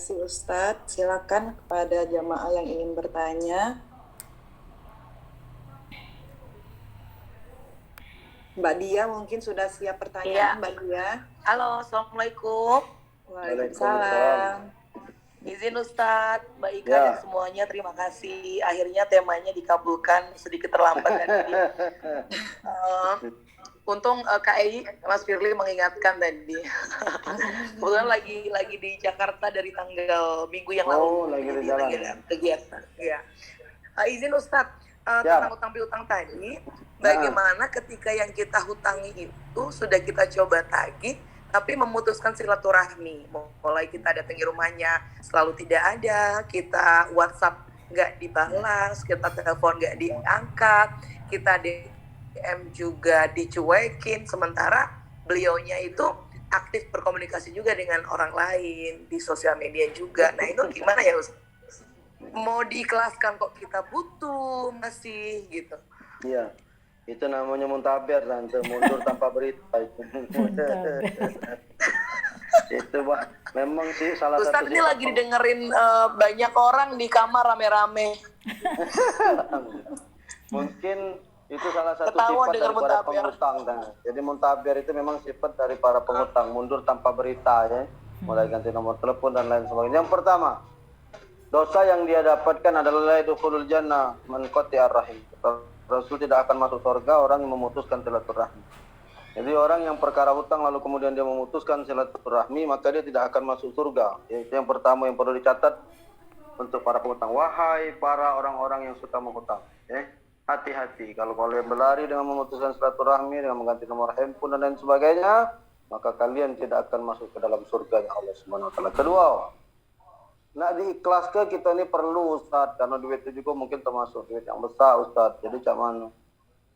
kasih Ustadz. Silakan kepada jamaah yang ingin bertanya. Mbak Dia mungkin sudah siap pertanyaan, Mbak Dia. Halo, Assalamualaikum. Waalaikumsalam. Izin Ustadz, Mbak Ika dan semuanya, terima kasih. Akhirnya temanya dikabulkan sedikit terlambat tadi. Untung KI Mas Firly mengingatkan tadi. Kebetulan lagi di Jakarta dari tanggal Minggu yang lalu. Lagi di jalan. Kegiatan. Ya. Izin Ustadz, tentang utang piutang tadi, bagaimana ketika yang kita hutangi itu sudah kita coba tagih, tapi memutuskan silaturahmi, mulai kita datangi rumahnya selalu tidak ada, kita WhatsApp nggak dibalas, kita telepon nggak diangkat, kita DM juga dicuekin, sementara beliaunya itu aktif berkomunikasi juga dengan orang lain di sosial media juga. Nah itu gimana ya Ustaz? Mau diikhlaskan kok kita butuh masih gitu. Iya. Itu namanya muntaber, tante, mundur tanpa berita itu. Itu memang sih salah Ustadz satu. Ustadz ini lagi didengerin banyak orang di kamar rame-rame. Mungkin itu salah satu Ketawa sifat dari para pengutang. Jadi muntaber itu memang sifat dari para pengutang, mundur tanpa berita ya. Mulai ganti nomor telepon dan lain sebagainya. Yang pertama, dosa yang dia dapatkan adalah dukhulul jannah man qati'ar rahim. Rasul tidak akan masuk surga orang yang memutuskan silaturahmi. Jadi orang yang perkara hutang lalu kemudian dia memutuskan silaturahmi, maka dia tidak akan masuk surga. Itu yang pertama yang perlu dicatat untuk para penghutang. Wahai para orang-orang yang suka menghutang, hati-hati kalau kalian berlari dengan memutuskan silaturahmi, dengan mengganti nomor handphone dan lain sebagainya, maka kalian tidak akan masuk ke dalam surga Allah Subhanahu wa taala. Kedua, nak diikhlaskan kita ini perlu Ustaz, karena duit itu juga mungkin termasuk duit yang besar Ustaz. Jadi cak mana?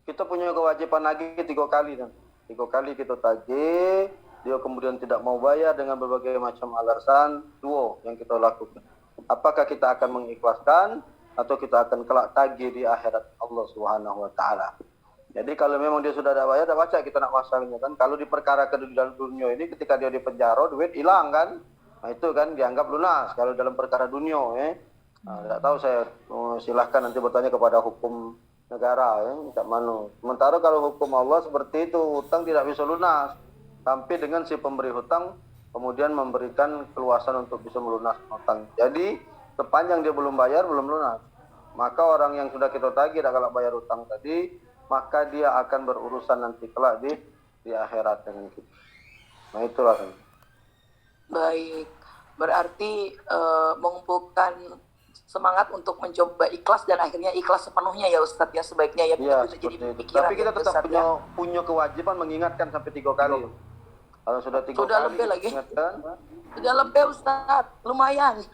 Kita punya kewajiban lagi 3 kali kan. 3 kali kita tagih, dia kemudian tidak mau bayar dengan berbagai macam alasan. 2 yang kita lakukan. Apakah kita akan mengikhlaskan atau kita akan kelak tagih di akhirat Allah Subhanahu wa taala. Jadi kalau memang dia sudah ada bayar, dah baca kita nak masalahnya kan. Kalau di perkara dalam dunia ini ketika dia di penjara, duit hilang kan. Nah, itu kan dianggap lunas kalau dalam perkara dunia tidak tahu saya, silahkan nanti bertanya kepada hukum negara tak mana. Sementara kalau hukum Allah seperti itu, hutang tidak bisa lunas sampai dengan si pemberi hutang kemudian memberikan keluasan untuk bisa melunas hutang. Jadi sepanjang dia belum bayar, belum lunas, maka orang yang sudah kita tagih kalau bayar hutang tadi, maka dia akan berurusan nanti kelak di akhirat dengan kita. Nah itulah kan. Baik, berarti mengumpulkan semangat untuk mencoba ikhlas dan akhirnya ikhlas sepenuhnya ya Ustadz ya, sebaiknya ya, itu jadi pikiran. Tapi kita tetap punya kewajiban mengingatkan sampai 3 kali. Kalau sudah 3 kali lebih lagi. Ingatkan. Sudah lebih Ustadz, lumayan.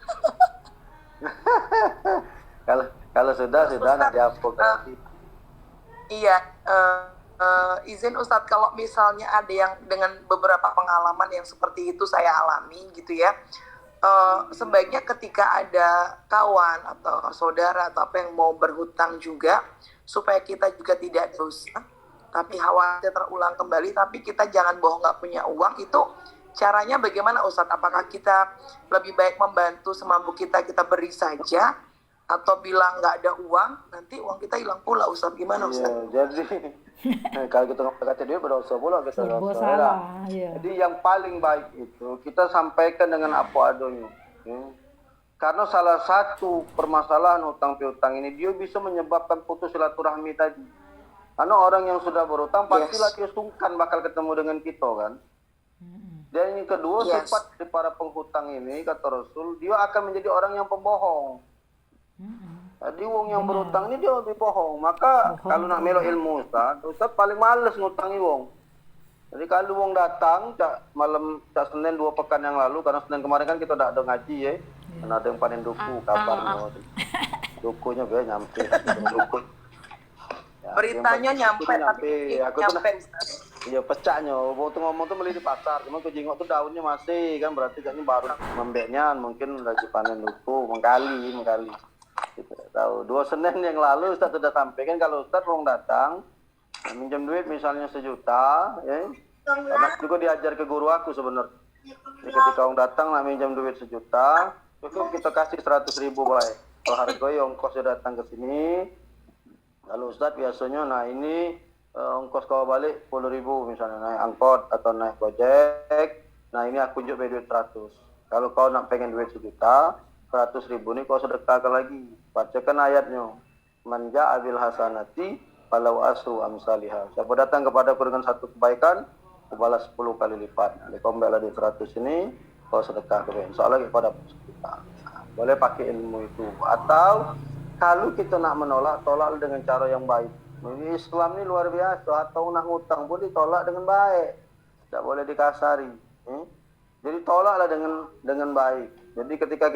kalau sudah nak dihapus. Iya, izin Ustadz, kalau misalnya ada yang dengan beberapa pengalaman yang seperti itu saya alami gitu ya, sebaiknya ketika ada kawan atau saudara atau apa yang mau berhutang juga, supaya kita juga tidak dosa, tapi khawatir terulang kembali, tapi kita jangan bohong nggak punya uang, itu caranya bagaimana Ustadz? Apakah kita lebih baik membantu semampu kita beri saja, atau bilang nggak ada uang, nanti uang kita hilang pula Ustadz, gimana Ustadz? Jadi kalau kita kata dia berdosa pula kita salah. Jadi yang paling baik itu kita sampaikan dengan apa adanya. Karena salah satu permasalahan hutang piutang ini dia bisa menyebabkan putus silaturahmi tadi. Karena orang yang sudah berhutang pastilah dia sungkan bakal ketemu dengan kita kan. Dan yang kedua, sifat dari para penghutang ini kata Rasul, dia akan menjadi orang yang pembohong. Jadi wong yang berhutang ini dia lebih bohong. Maka kalau nak melok ilmu Ustaz paling males ngutangi wong. Jadi kalau wong datang malam Senin 2 pekan yang lalu, karena Senin kemarin kan kita tidak ada ngaji ya. Karena ada yang panen duku kabarnya. Dukunya biar nyampe. Duku. Ya, beritanya nyampe. Aku nyampe. Iya pecahnya. Waktu ngomong tuh beli di pasar. Cuma kejengok tuh daunnya masih kan, berarti kayaknya baru membeknya, mungkin lagi panen duku mengkali. Kita tahu 2 Senin yang lalu Ustaz sudah sampaikan kalau Ustaz mau datang minjam duit misalnya 1 juta ya. Karena juga diajar ke guru aku sebenarnya. Jadi ketika orang datang nak minjam duit 1 juta, cukup kita kasih 100.000 baik. Kalau harga ongkos dia datang ke sini, lalu Ustadz biasanya, nah ini ongkos kau balik 10.000 misalnya naik angkot atau naik gojek, nah ini aku tunjuk duit 100. Kalau kau nak pengen duit 1 juta, 100.000 ini kau sedekahkan lagi. Bacakan ayatnya. Manja abil hasanati falau asu amsalihah. Siapa datang kepadaku dengan satu kebaikan, aku balas 10 kali lipat. Jadi kau ambil di 100 ini, kau sedekah ke insya Allah kepada 1 juta. Boleh pakai ilmu itu. Atau kalau kita nak menolak, tolak dengan cara yang baik. Ini Islam ini luar biasa. Atau nak ngutang pun ditolak dengan baik. Tidak boleh dikasari. Jadi tolaklah dengan baik. Jadi ketika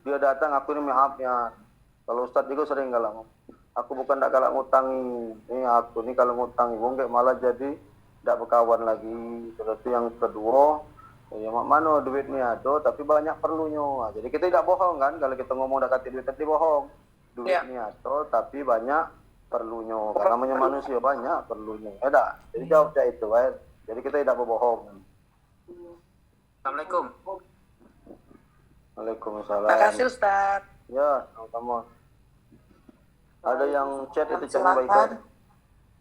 dia datang, aku ini maaf ya. Kalau Ustadz juga sering galak. Aku bukan tak galak ngutangi. Ini aku ini kalau ngutangi, bongkek malah jadi tidak berkawan lagi. Terus yang kedua, ya mana duitnya ada, tapi banyak perlunya. Jadi kita tidak bohong kan, kalau kita ngomong dah kata duit tadi bohong. Duitnya ada, tapi banyak perlunya. Karena namanya manusia banyak perlunya. Ada. Jadi jawab saja itu, kan. Jadi kita tidak berbohong. Assalamualaikum. Waalaikumsalam. Terima kasih Ustaz. Ya, sama-sama. Ada yang chat itu Silakan.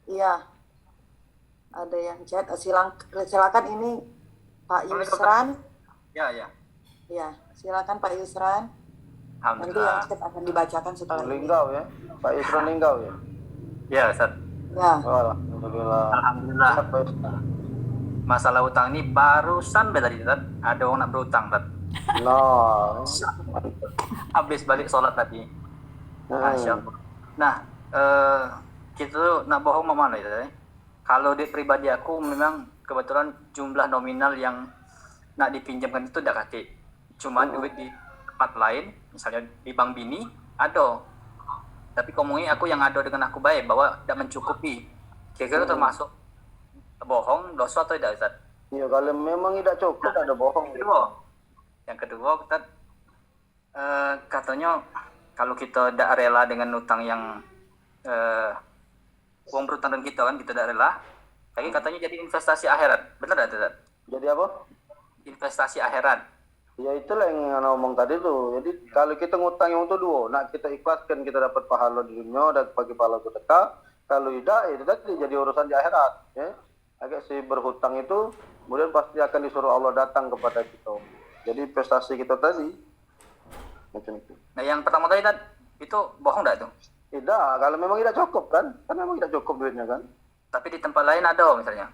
Iya. Ada yang chat. Silakan ini Pak Yusran. Ya, ya. Ya, silakan Pak Yusran. Nanti yang Alhamdulillah. chat akan dibacakan setelah ini. Linggau ya, Pak Yusran Linggau ya. Ya, Ustaz. Ya. Alhamdulillah. Alhamdulillah. Apa Ustaz? Masalah utang ini barusan tadi, Ustaz. Ada orang nak berutang, Ustaz. Nah, Habis balik sholat tadi. Masya Allah. Nah, kita tuh nak bohong mana itu? Kalau di pribadi aku memang kebetulan jumlah nominal yang nak dipinjamkan itu tidak kaki. Cuman duit di tempat lain, misalnya di Bank Bini, ada. Tapi ngomongnya aku yang ada dengan aku baik bahwa tidak mencukupi. Kira-kira termasuk bohong, dosa atau tidak, Ustaz? ya kalau memang tidak cukup, tak ada bohong. Yang kedua, Ustaz, katanya kalau kita tidak rela dengan utang yang uang berutang dengan kita kan, kita tidak rela. Tapi katanya jadi investasi akhirat. Benar tidak, Ustaz? Jadi apa? Investasi akhirat. Ya itulah yang ana ngomong tadi tuh. Jadi kalau kita ngutang yang itu dua, nak kita ikhlaskan kita dapat pahala di dunia dan bagi pahala sedekah. Kalau tidak, itu tadi jadi urusan di akhirat. Ya. Agak si berhutang itu, kemudian pasti akan disuruh Allah datang kepada kita. Jadi investasi kita tadi macam itu. Nah, yang pertama tadi, Ustaz, itu bohong tidak itu? Tidak, kalau memang tidak cukup kan memang tidak cukup duitnya kan. Tapi di tempat lain ada misalnya.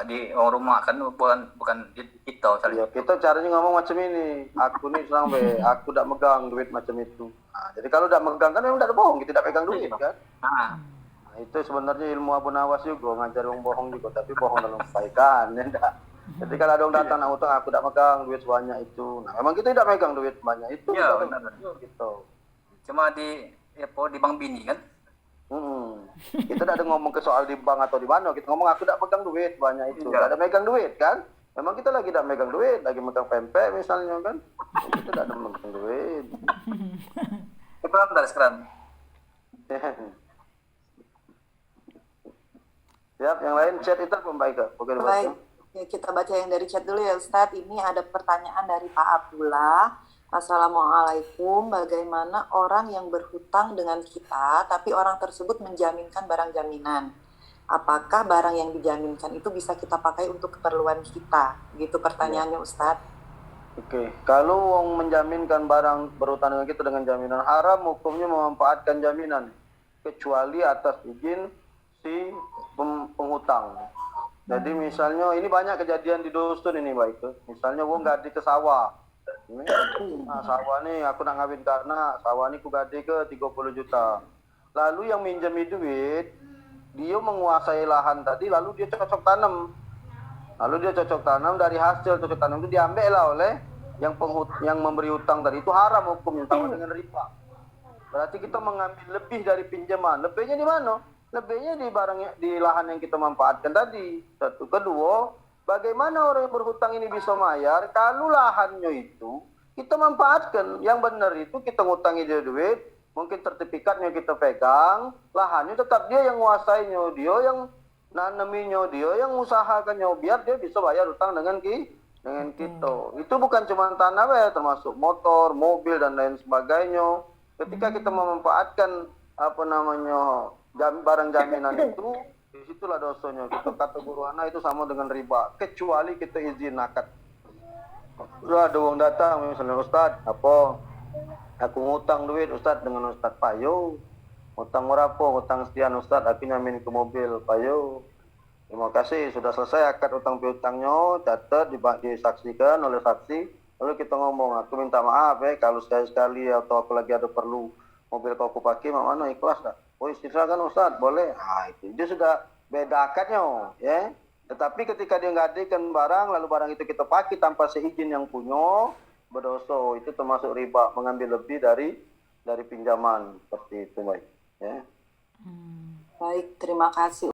Di orang rumah kan bukan di kita misalnya. Ya, kita caranya ngomong macam ini. Aku nih senang be, aku tidak megang duit macam itu. Nah, jadi kalau tidak megang kan memang tidak ada bohong, kita tidak pegang duit kan. Nah, Nah, itu sebenarnya ilmu Abu Nawas juga ngajar orang bohong juga, tapi bohong dalam kebaikan, ya enggak. Jadi kalau ada orang datang nak utang, aku tidak megang duit sebanyak itu. Nah, memang kita tidak megang duit sebanyak itu. Ya, kita benar. gitu. cuma di Bank Bini kan. Kita tidak ada ngomong ke soal di bank atau di mana. Kita ngomong aku tidak megang duit banyak itu. Tidak ada megang duit kan. Memang kita lagi tidak megang duit, lagi megang pempek misalnya kan. Kita tidak ada megang duit. Sekarang. Siap, yang lain chat itu apa Mbak Ika? Oke, Baik, ya, kita baca yang dari chat dulu ya Ustadz. Ini ada pertanyaan dari Pak Abdullah. Assalamualaikum, bagaimana orang yang berhutang dengan kita, tapi orang tersebut menjaminkan barang jaminan? Apakah barang yang dijaminkan itu bisa kita pakai untuk keperluan kita? Gitu pertanyaannya Ustadz. Oke, kalau orang menjaminkan barang berhutang dengan kita dengan jaminan haram, hukumnya memanfaatkan jaminan kecuali atas izin si penghutang. Jadi misalnya ini banyak kejadian di dusun ini baik. Misalnya gua gadi ke sawah. Nah, sawah nih aku nak ngawin karena sawah ini ku gadi ke 30 juta. Lalu yang minjami duit, dia menguasai lahan tadi lalu dia cocok tanam. Lalu dia cocok tanam, dari hasil cocok tanam itu diambil lah oleh yang memberi hutang tadi. Itu haram hukumnya sama dengan riba. Berarti kita mengambil lebih dari pinjaman. Lebihnya di mana? Lebihnya di lahan yang kita manfaatkan tadi. Satu. Kedua, bagaimana orang yang berhutang ini bisa bayar kalau lahannya itu kita manfaatkan. Yang benar itu kita ngutangi dia duit, mungkin sertifikatnya kita pegang, lahannya tetap dia yang menguasainya, dia yang nanaminya, dia yang usahakannya, biar dia bisa bayar hutang dengan dengan kita. Itu bukan cuma tanah ya, termasuk motor, mobil dan lain sebagainya. Ketika kita memanfaatkan barang jaminan itu, disitulah dosanya. Kita kata guru anak itu sama dengan riba, kecuali kita izin akad. Udah ada orang datang misalnya, Ustaz, aku ngutang duit Ustaz dengan Ustaz Payo. Utang berapa? Utang sekian Ustaz, aku nyamin ke mobil Payo. Terima kasih, sudah selesai akad utang piutangnya, catat, disaksikan oleh saksi. Lalu kita ngomong, aku minta maaf kalau sekali-sekali atau aku lagi ada perlu mobil kau aku pakai, mana ikhlas tak? Oh silakan Ustaz, boleh. Itu sudah beda akadnya, ya. Tetapi ketika dia ngadikan barang, lalu barang itu kita pakai tanpa seizin yang punya, berdosa. Itu termasuk riba, mengambil lebih dari pinjaman seperti itu, baik. Ya. Baik, terima kasih.